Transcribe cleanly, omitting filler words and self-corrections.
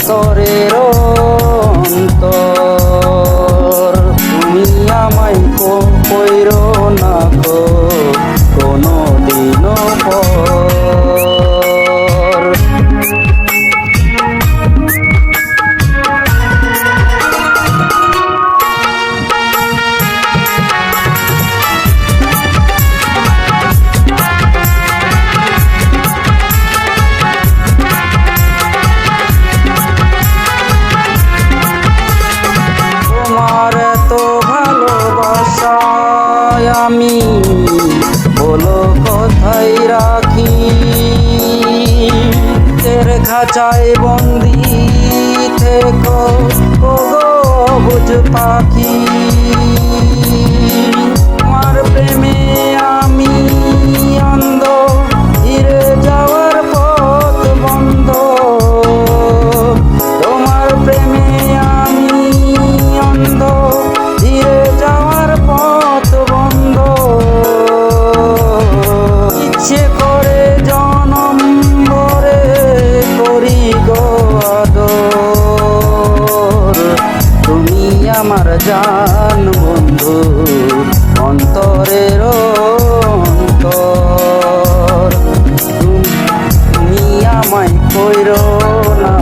অন্তরের অন্তর। তুমি আমায় কইরো না কোনো দিনও পর। আমি বলো কোথায় রাখি, তের খাঁচায় বন্দি থেকো ওগো বুঝ পাখি। তোমার প্রেমে আমি অন্ধ, ফিরে যাওয়ার পথ বন্ধ। তোমার প্রেমে আমি অন্ধ, ফিরে যাওয়ার পথ বন্ধ। ইচ্ছে করে জনম ভরে করি গো আদর। তুমি আমার জান বন্ধু, অন্তরের অন্তর। তুমি আমায় কইরো না